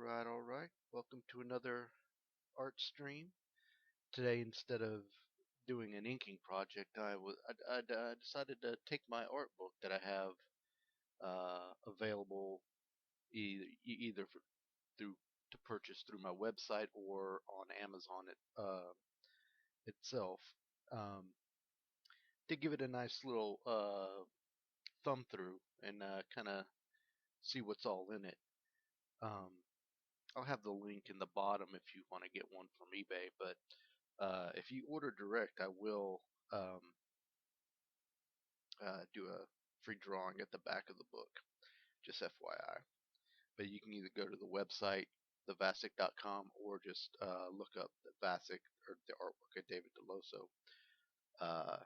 All right. Welcome to another art stream. Today, instead of doing an inking project, I decided to take my art book that I have available either through to purchase through my website or on Amazon itself, um, to give it a nice little thumb through and kind of see what's all in it. Um, I'll have the link in the bottom if you want to get one from eBay, but if you order direct, I will do a free drawing at the back of the book, just FYI. But you can either go to the website, thevasic.com, or just look up the Vasic or the artwork of David DeLoso uh,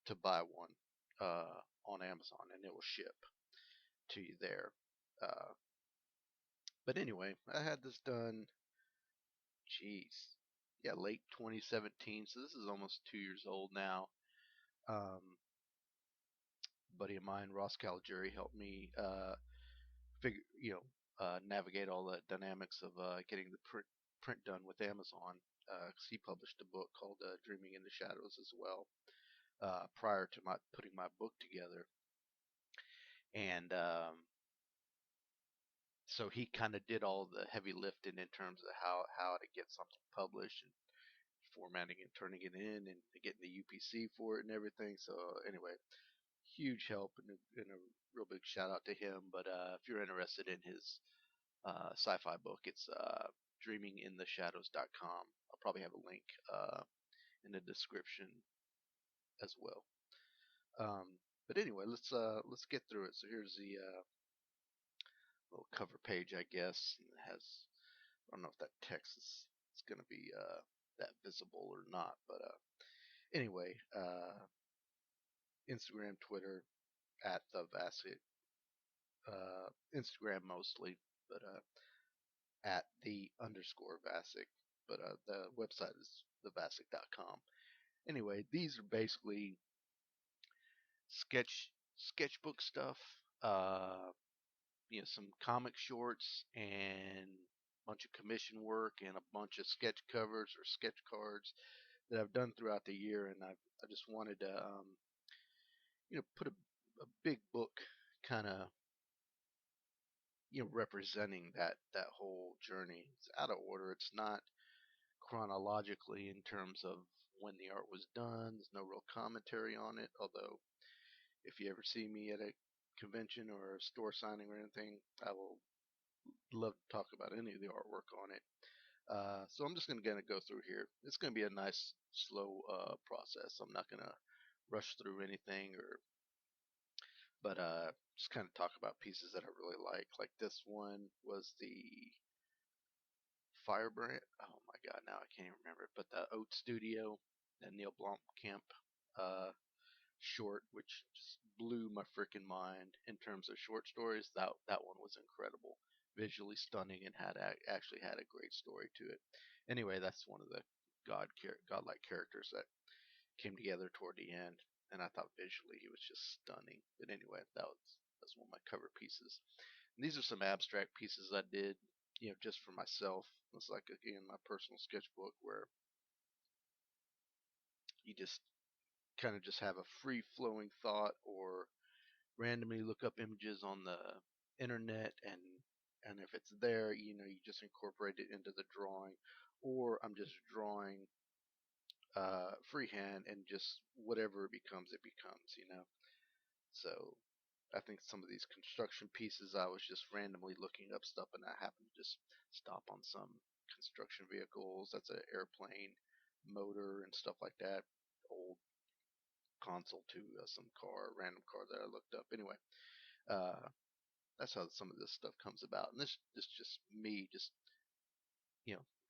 to buy one on Amazon, and it will ship to you there. Uh, but anyway, I had this done, jeez, yeah, late 2017, so this is almost 2 years old now. Um, buddy of mine, Ross Caligiuri, helped me figure, navigate all the dynamics of getting the print done with Amazon. Because he published a book called Dreaming in the Shadows as well prior to my putting my book together, and so he kind of did all the heavy lifting in terms of how to get something published and formatting and turning it in and getting the UPC for it and everything. So anyway, huge help and a real big shout out to him. But if you're interested in his sci-fi book, it's dreaminginthe.shadows.com. I'll probably have a link in the description as well. But anyway, let's get through it. So here's the little cover page, I guess. It has, I don't know if that text is going to be that visible or not, but anyway, Instagram, Twitter at the Vasic, Instagram mostly, but at the underscore Vasic, but the website is thevasic.com. Anyway, these are basically sketchbook stuff, some comic shorts and a bunch of commission work and a bunch of sketch covers or sketch cards that I've done throughout the year, and I just wanted to put a big book kind of representing that whole journey. It's out of order. It's not chronologically in terms of when the art was done. There's no real commentary on it. Although, if you ever see me at a convention or a store signing or anything, I will love to talk about any of the artwork on it. So I'm just going to go through here. It's going to be a nice, slow process. I'm not going to rush through anything, but just kind of talk about pieces that I really like. Like this one was the Firebrand. Oh my God, now I can't even remember it. But the Oat Studio, that Neil Blomkamp short, which just blew my freaking mind in terms of short stories. That one was incredible, visually stunning, and actually had a great story to it. Anyway, that's one of the godlike characters that came together toward the end, and I thought visually he was just stunning. But anyway, that's one of my cover pieces. And these are some abstract pieces I did, just for myself. It's like, again, my personal sketchbook where you just kind of just have a free flowing thought or randomly look up images on the internet, and if it's there, you just incorporate it into the drawing, or I'm just drawing freehand, and just whatever it becomes. So I think some of these construction pieces, I was just randomly looking up stuff, and I happened to just stop on some construction vehicles. That's an airplane motor and stuff like that. Old console to some random car that I looked up. Anyway, uh, that's how some of this stuff comes about. And this just me just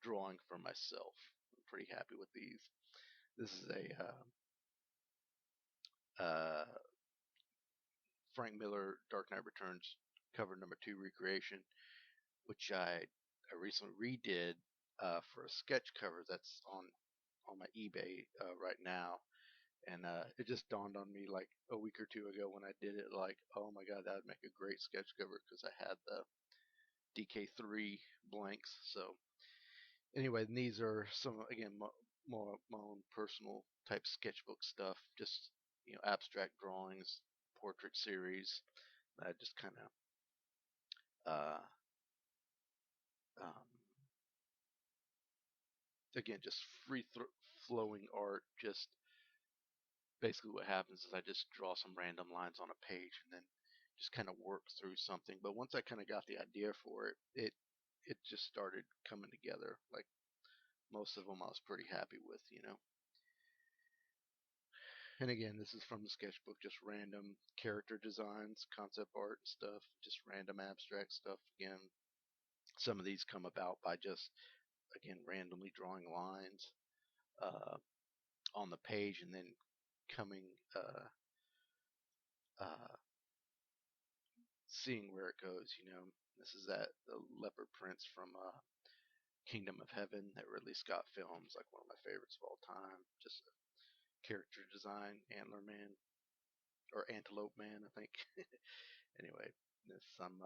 drawing for myself. I'm pretty happy with these. This is a Frank Miller Dark Knight Returns cover number 2 recreation, which I recently redid for a sketch cover that's on my eBay right now. And it just dawned on me like a week or two ago when I did it, like, oh my God, that would make a great sketch cover, because I had DK3 blanks. So anyway, these are some, again, more my own personal type sketchbook stuff. Just, abstract drawings, portrait series. I just kind of uh, um, again, just free flowing art. Just basically what happens is I just draw some random lines on a page and then just kind of work through something. But once I kind of got the idea for it, it just started coming together. Like most of them, I was pretty happy with. And again, this is from the sketchbook, just random character designs, concept art and stuff, just random abstract stuff. Again, some of these come about by just, again, randomly drawing lines uh, on the page and then coming, uh, seeing where it goes. This is the leopard prince from Kingdom of Heaven that Ridley Scott films, like one of my favorites of all time. Just a character design, Antler Man, or Antelope Man, I think. Anyway, there's some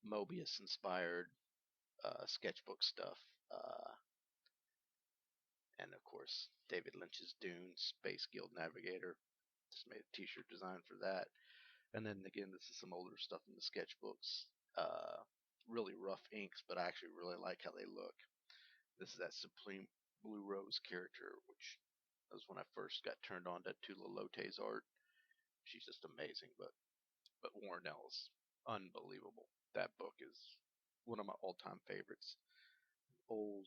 Mobius inspired sketchbook stuff. And of course, David Lynch's Dune, Space Guild Navigator. Just made a t-shirt design for that. And then again, this is some older stuff in the sketchbooks. Really rough inks, but I actually really like how they look. This is that Supreme Blue Rose character, which was when I first got turned on to Tula Lote's art. She's just amazing, but Warren Ellis, unbelievable. That book is one of my all-time favorites. Old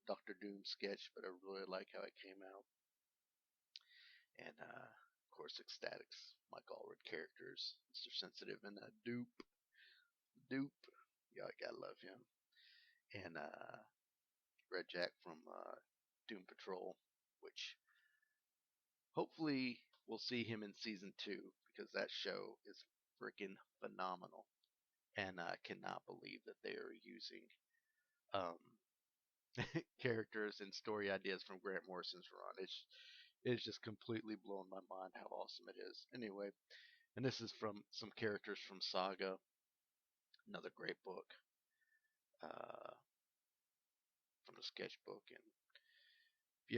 Doctor Doom sketch, but I really like how it came out. And of course, Ecstatics, Mike Allred characters, Mr. Sensitive, and Dupe. Yeah, I gotta love him. And Red Jack from Doom Patrol, which hopefully we'll see him in season 2 because that show is freaking phenomenal. And I cannot believe that they are using um, characters and story ideas from Grant Morrison's run. It's just completely blown my mind how awesome it is. Anyway, and this is from some characters from Saga, another great book uh, from the sketchbook. And if you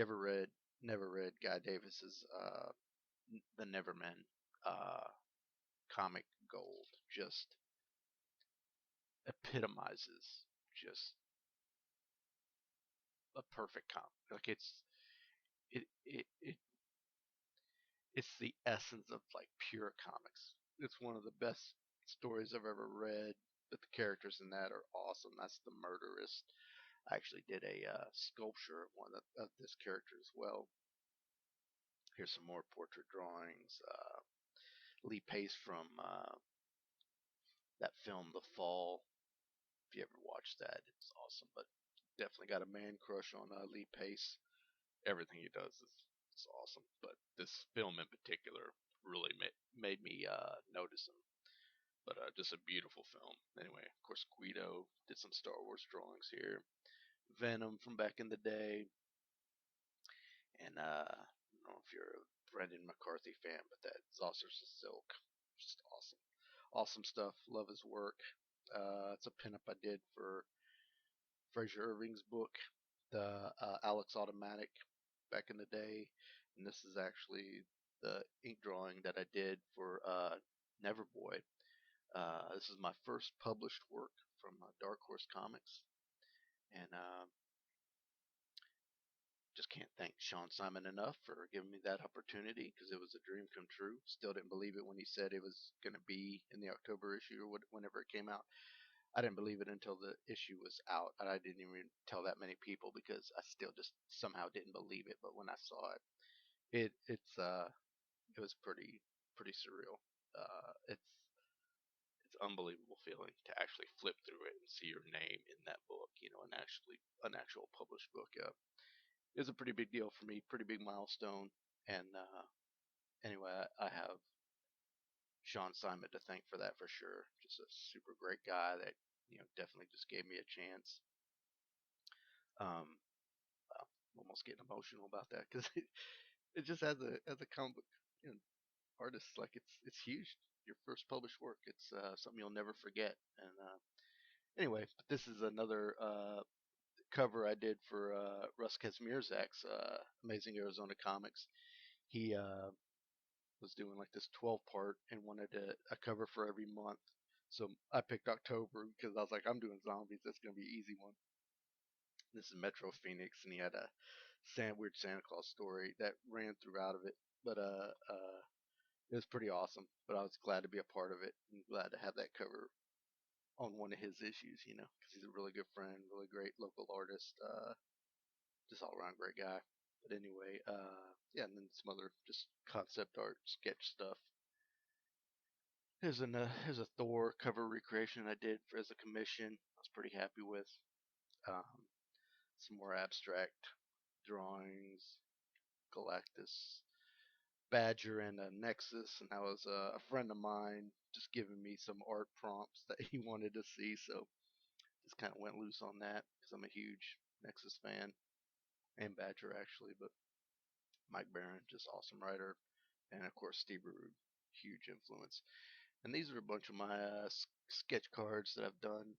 never read Guy Davis's The Nevermen comic gold, just epitomizes just a perfect comic. Like it it's the essence of like pure comics. It's one of the best stories I've ever read. But the characters in that are awesome. That's the Murderist. I actually did a sculpture of one of this character as well. Here's some more portrait drawings. Lee Pace from that film The Fall. If you ever watched that, it's awesome. But definitely got a man crush on Lee Pace. Everything he does is awesome. But this film in particular really made me notice him. But just a beautiful film. Anyway, of course, Guido did some Star Wars drawings here. Venom from back in the day. And I don't know if you're a Brendan McCarthy fan, but that Saucers of Silk, just awesome, awesome stuff. Love his work. It's a pinup I did for Fraser Irving's book, the Alex Automatic, back in the day, and this is actually the ink drawing that I did for Neverboy. This is my first published work from Dark Horse Comics, and just can't thank Sean Simon enough for giving me that opportunity because it was a dream come true. Still didn't believe it when he said it was going to be in the October issue or whenever it came out. I didn't believe it until the issue was out, and I didn't even tell that many people because I still just somehow didn't believe it. But when I saw it, it was pretty surreal. It's unbelievable feeling to actually flip through it and see your name in that book. An actual published book. It was a pretty big deal for me, pretty big milestone. And anyway, I have Sean Simon to thank for that for sure. Just a super great guy that definitely just gave me a chance. Um, I'm almost getting emotional about that because it just as a comic book, artists. Like it's huge. Your first published work. It's something you'll never forget. And anyway, this is another cover I did for Russ Caligiuri's Amazing Arizona Comics. He was doing like this 12 part and wanted a cover for every month. So I picked October because I was like, I'm doing zombies. That's gonna be an easy one. This is Metro Phoenix, and he had a weird Santa Claus story that ran throughout of it. But it was pretty awesome. But I was glad to be a part of it and glad to have that cover on one of his issues, because he's a really good friend, really great local artist, just all around great guy. But anyway, yeah, and then some other just concept art, sketch stuff. Here's a Thor cover recreation I did as a commission. I was pretty happy with. Um, some more abstract drawings, Galactus, Badger, and a Nexus, and that was a friend of mine just giving me some art prompts that he wanted to see, so just kind of went loose on that because I'm a huge Nexus fan and Badger actually, but Mike Barron, just awesome writer, and of course Steve Rude, huge influence. And these are a bunch of my sketch cards that I've done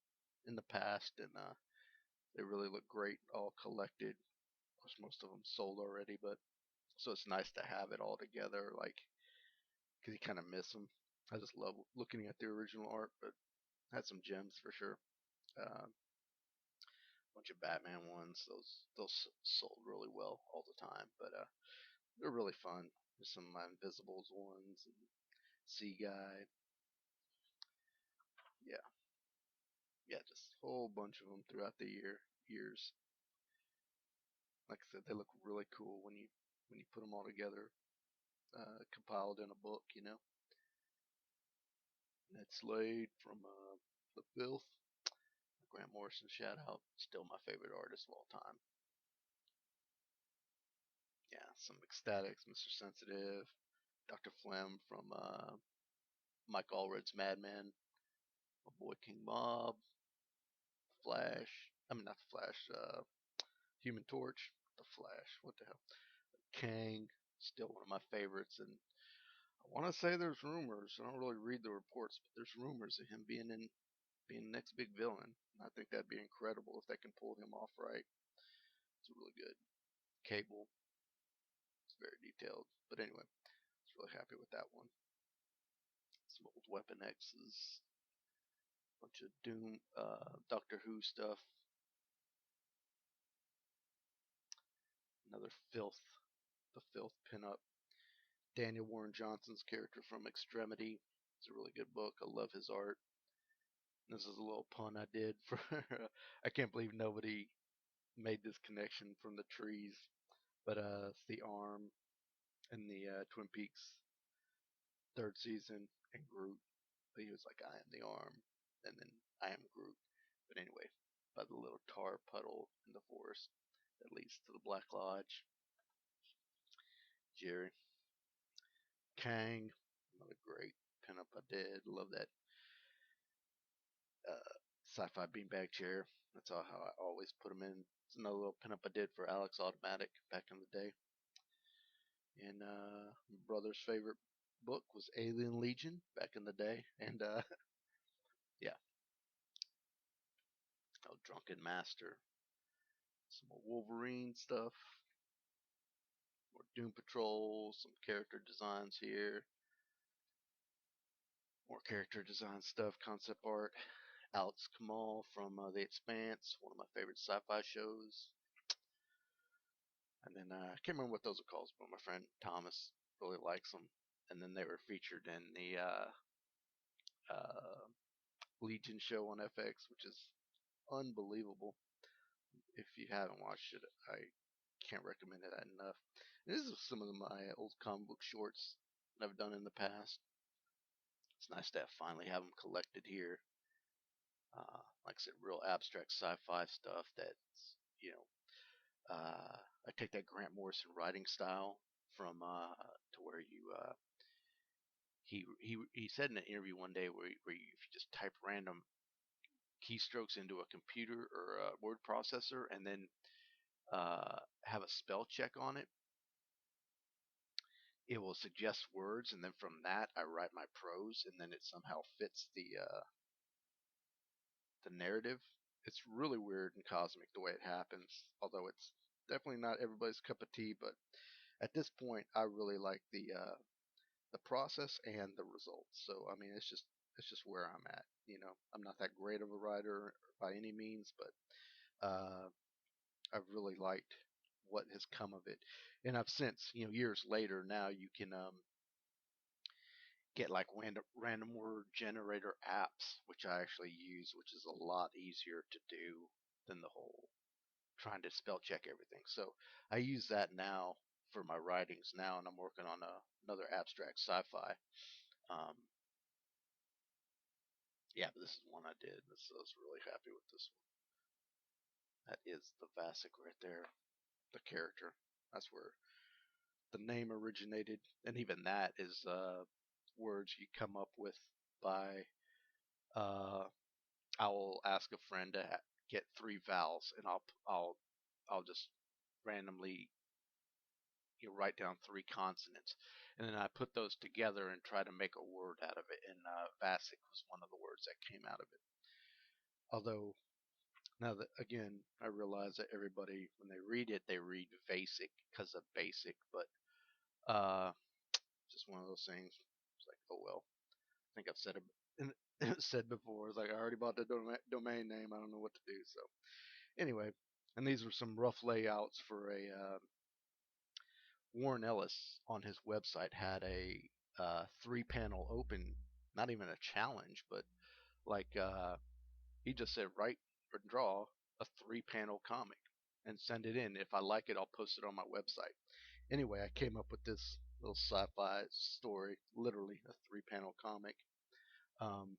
in the past, and they really look great, all collected. Of course, most of them sold already, but so it's nice to have it all together, like because you kind of miss them. I just love looking at the original art, but had some gems for sure. A bunch of Batman ones; those sold really well all the time, but they're really fun. There's some of my Invisibles ones and Sea Guy. Yeah, yeah, just a whole bunch of them throughout the years. Like I said, they look really cool when you put them all together, compiled in a book. Ned Slade from The Filth, Grant Morrison shout out, still my favorite artist of all time. Yeah, some Ecstatics, Mr. Sensitive, Dr. Flem from Mike Allred's Madman, my boy King Mob, Flash. I mean not the Flash, Human Torch, the Flash. What the hell? Kang, still one of my favorites, and I want to say there's rumors. I don't really read the reports, but there's rumors of him being the next big villain. I think that'd be incredible if they can pull him off right. It's really good. Cable, it's very detailed. But anyway, I was really happy with that one. Some old Weapon X's, bunch of Doom, Doctor Who stuff. Another Filth, the Filth pinup. Daniel Warren Johnson's character from Extremity. It's a really good book. I love his art. This is a little pun I did for. I can't believe nobody made this connection from the trees, but it's the arm in the Twin Peaks third season, and Groot. He was like, "I am the arm," and then I am Groot. But anyway, by the little tar puddle in the forest that leads to the Black Lodge. Jerry, Kang, another great pinup I did. Love that sci-fi beanbag chair. That's how I always put them in. It's another little pinup I did for Alex Automatic back in the day. And my brother's favorite book was Alien Legion back in the day. And yeah, oh, Drunken Master, some more Wolverine stuff, more Doom Patrol, some character designs here, more character design stuff, concept art. Alex Kamal from The Expanse, one of my favorite sci-fi shows. And then I can't remember what those are called, but my friend Thomas really likes them. And then they were featured in the uh, Legion show on FX, which is unbelievable. If you haven't watched it, I can't recommend it enough. And this is some of my old comic book shorts that I've done in the past. It's nice to finally have them collected here. Like I said, real abstract sci-fi stuff that's, you know, I take that Grant Morrison writing style from to where he said in an interview one day where you, if you just type random keystrokes into a computer or a word processor and then have a spell check on it, it will suggest words, and then from that I write my prose, and then it somehow fits the narrative. It's really weird and cosmic the way it happens, although it's definitely not everybody's cup of tea. But at this point, I really like the process and the results. So I mean, it's just where I'm at. I'm not that great of a writer by any means, but I've really liked what has come of it. And I've since, years later, now you can get like random word generator apps, which I actually use, which is a lot easier to do than the whole trying to spell check everything. So I use that now for my writings now, and I'm working on another abstract sci-fi. Um, yeah, but this is one I did. I was really happy with this one. That is the Vasic right there, the character. That's where the name originated, and even that is words you come up with by. Uh, I will ask a friend to get three vowels, and I'll just randomly write down three consonants, and then I put those together and try to make a word out of it. And Vasic was one of the words that came out of it. Although now that again, I realize that everybody when they read it, they read Vasic because of basic, but just one of those things. It's like, oh well. I think I've said it said before. It's like I already bought the domain name. I don't know what to do. So anyway, and these were some rough layouts for a Warren Ellis on his website had a three-panel open, not even a challenge, but like he just said write or draw a three-panel comic and send it in. If I like it, I'll post it on my website. Anyway, I came up with this little sci-fi story, literally a three-panel comic, um,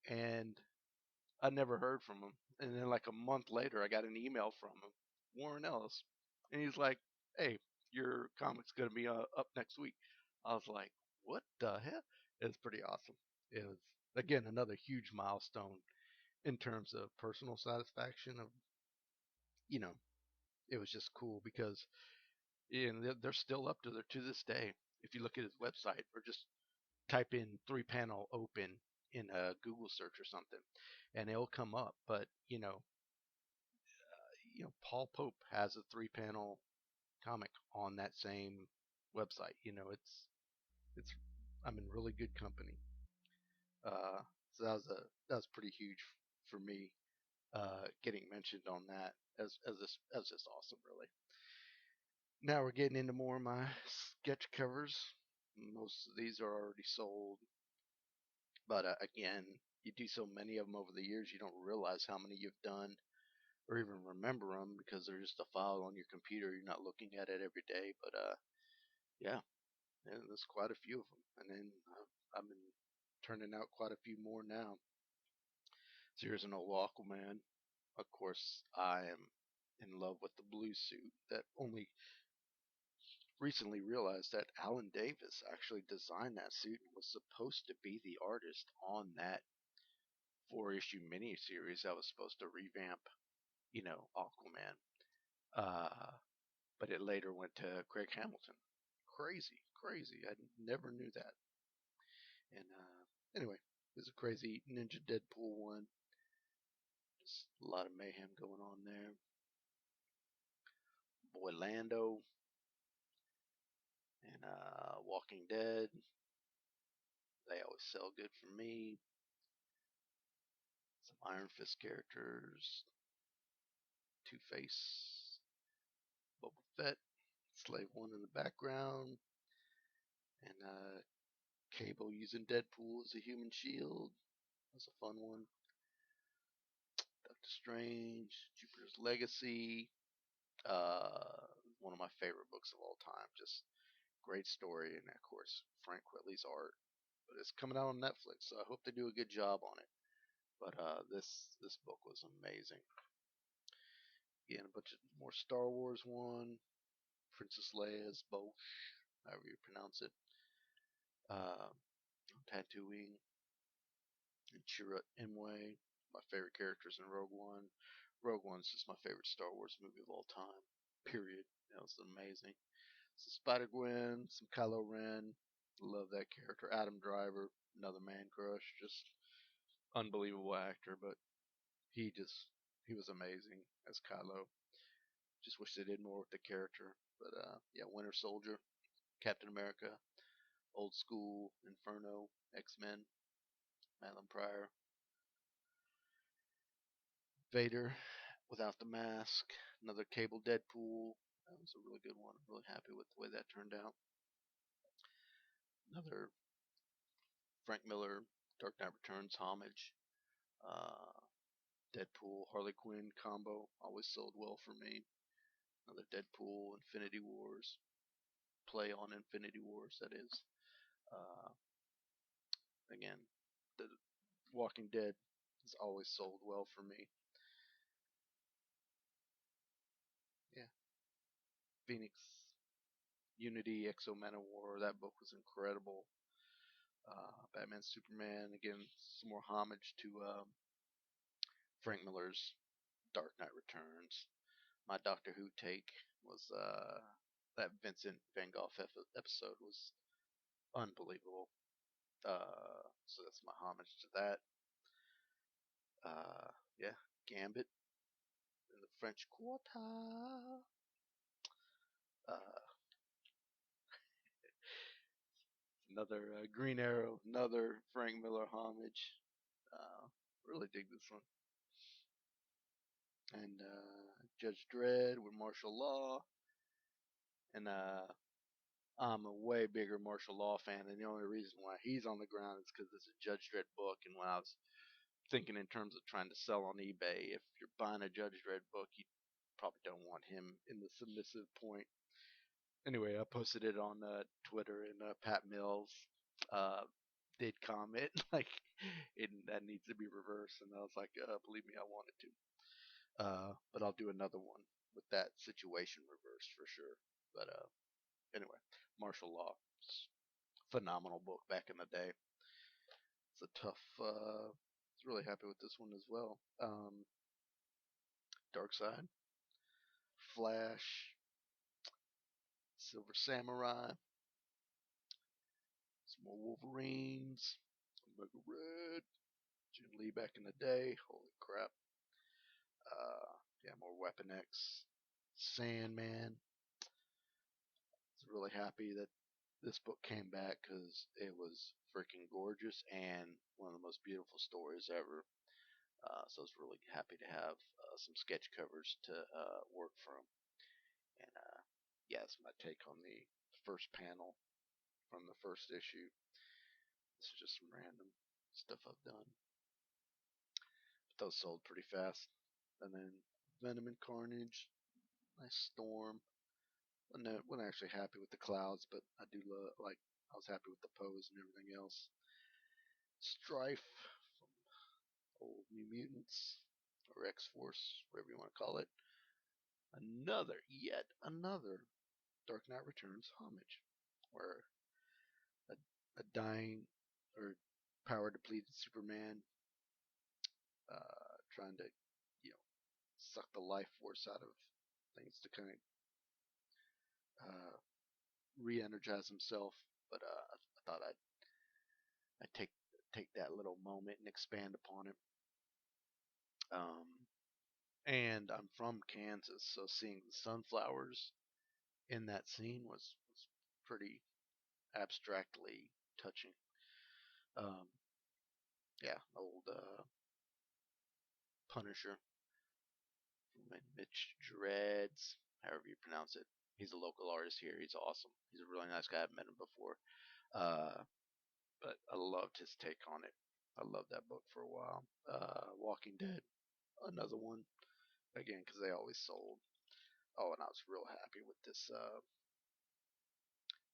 and I never heard from him. And then like a month later, I got an email from him, Warren Ellis, and he's like, "Hey, your comic's gonna be up next week." I was like, "What the hell?" It was pretty awesome. It was again another huge milestone in terms of personal satisfaction. You know, it was just cool because they're still up to this day. If you look at his website or just type in three-panel open in a Google search or something, and it'll come up. But Paul Pope has a three-panel comic on that same website. It's I'm in really good company. So that was pretty huge for me, getting mentioned on that as just awesome, really. Now we're getting into more of my sketch covers. Most of these are already sold, but again, you do so many of them over the years, you don't realize how many you've done or even remember them because they're just a file on your computer. You're not looking at it every day, but yeah, and there's quite a few of them. And then I've been turning out quite a few more now. So here's an old Aquaman. Of course, I am in love with the blue suit. That only recently realized that Alan Davis actually designed that suit and was supposed to be the artist on that four-issue miniseries that was supposed to revamp, Aquaman. Uh, but it later went to Craig Hamilton. Crazy, crazy. I never knew that. And anyway, there's a crazy Ninja Deadpool one. Just a lot of mayhem going on there. Boy Lando and Walking Dead. They always sell good for me. Some Iron Fist characters. Two Face, Boba Fett, Slave One in the background, and Cable using Deadpool as a human shield. That's a fun one. Doctor Strange, Jupiter's Legacy. One of my favorite books of all time. Just great story, and of course Frank Whitley's art. But it's coming out on Netflix, so I hope they do a good job on it. But this book was amazing. Again, a bunch of more Star Wars one. Princess Leia's Bosch, however you pronounce it. Uh, Tatooine and Chirrut Imwe, my favorite characters in Rogue One. Rogue One's just my favorite Star Wars movie of all time. Period. That was amazing. some Spider-Gwen, some Kylo Ren. Love that character. Adam Driver, another man crush. Just unbelievable actor, but he just he was amazing as Kylo. Just wish they did more with the character. But yeah, Winter Soldier, Captain America, Old School, Inferno, X-Men, Madeline Pryor, Vader without the mask, another Cable Deadpool. That was a really good one. I'm really happy with the way that turned out. Another Frank Miller, Dark Knight Returns homage. Uh, Deadpool, Harley Quinn combo always sold well for me. Another Deadpool, Infinity Wars, play on Infinity Wars, that is. Uh, Again, the Walking Dead has always sold well for me. Yeah, Phoenix, Unity, Exo Man of War, that book was incredible. Batman, Superman, again, some more homage to Frank Miller's Dark Knight Returns. My Doctor Who take was that Vincent Van Gogh episode was unbelievable. So that's my homage to that. Yeah, Gambit in the French Quarter. Uh, Another Green Arrow, another Frank Miller homage. Really dig this one. And Judge Dredd with martial law. And I'm a way bigger martial law fan, and the only reason why he's on the ground is because it's a Judge Dredd book. And when I was thinking in terms of trying to sell on eBay, if you're buying a Judge Dredd book, you probably don't want him in the submissive point. Anyway, I posted it on Twitter, and Pat Mills did comment like that needs to be reversed, and I was like, believe me, I wanted to. But I'll do another one with that situation reversed for sure. But anyway, martial law, phenomenal book back in the day. It's a tough. I was really happy with this one as well. Dark Side, Flash, Silver Samurai, some more Wolverines, Omega Red, Jim Lee back in the day. Holy crap. Yeah, more Weapon X, Sandman. I was really happy that this book came back because it was freaking gorgeous and one of the most beautiful stories ever. So I was really happy to have some sketch covers to work from. And yeah, that's my take on the first panel from the first issue. This is just some random stuff I've done. But those sold pretty fast. And then Venom and Carnage, nice Storm. Wasn't actually happy with the clouds, but I do like. I was happy with the pose and everything else. Strife from old New Mutants or X Force, whatever you want to call it. Yet another Dark Knight Returns homage, where a, a dying or power depleted Superman trying to, suck the life force out of things to kind of re-energize himself. But I thought I'd take that little moment and expand upon it. And I'm from Kansas, so seeing the sunflowers in that scene was pretty abstractly touching. Um, yeah, old Punisher, Mitch Dreads, however you pronounce it. He's a local artist here. He's awesome. He's a really nice guy. I've met him before. But I loved his take on it. I loved that book for a while. Walking Dead, another one. Again, because they always sold. Oh, and I was real happy with this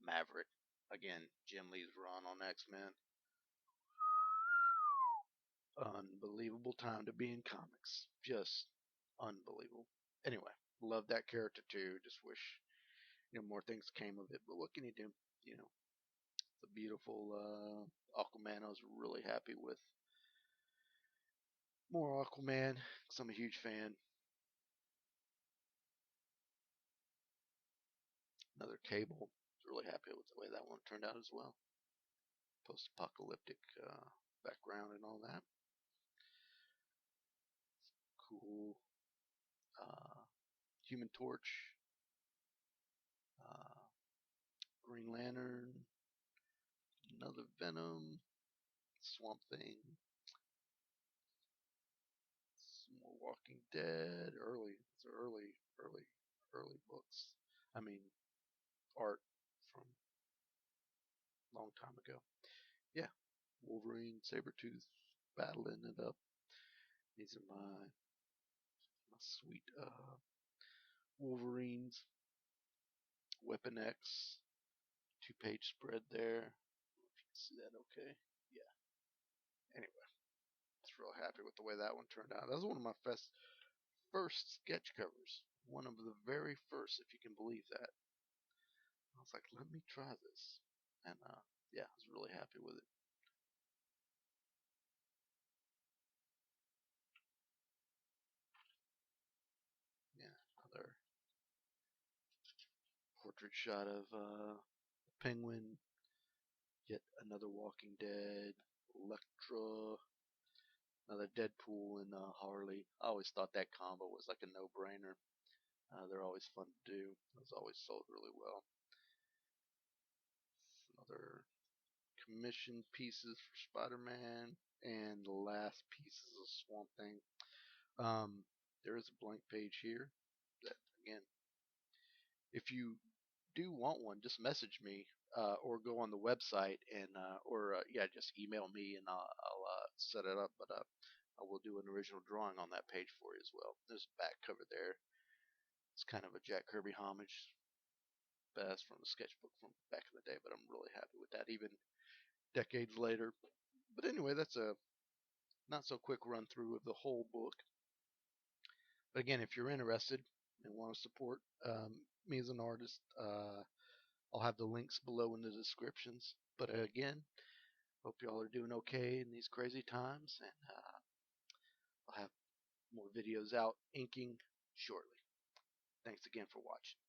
Maverick. Again, Jim Lee's run on X-Men. Unbelievable time to be in comics. Just unbelievable. Anyway, love that character too. Just wish more things came of it. But what can you do? It's a beautiful Aquaman. I was really happy with more Aquaman because I'm a huge fan. Another Cable. I was really happy with the way that one turned out as well. Post-apocalyptic background and all that. Cool. Human Torch. Uh, Green Lantern. Another Venom. Swamp Thing. Some more Walking Dead. Early books. I mean, art from a long time ago. Yeah, Wolverine, Sabretooth, battling it up. These are my sweet Wolverines. Weapon X, 2-page spread there. I don't know if you can see that okay. Yeah. Anyway, I was real happy with the way that one turned out. That was one of my first sketch covers. One of the very first, if you can believe that. I was like, let me try this. And yeah, I was really happy with it. Yeah, another portrait shot of the Penguin. Yet another Walking Dead. Electra. Another Deadpool and Harley. I always thought that combo was like a no-brainer. They're always fun to do. It was always sold really well. Other commissioned pieces for Spider-Man, and the last pieces of Swamp Thing. There is a blank page here. That again, if you do want one, just message me or go on the website and or yeah, just email me and I'll set it up. But I will do an original drawing on that page for you as well. There's a back cover there. It's kind of a Jack Kirby homage, best from the sketchbook from back in the day, but I'm really happy with that, even decades later. But anyway, that's a not so quick run through of the whole book. But again, if you're interested and want to support me as an artist, I'll have the links below in the descriptions. But again, hope y'all are doing okay in these crazy times, and I'll have more videos out inking shortly. Thanks again for watching.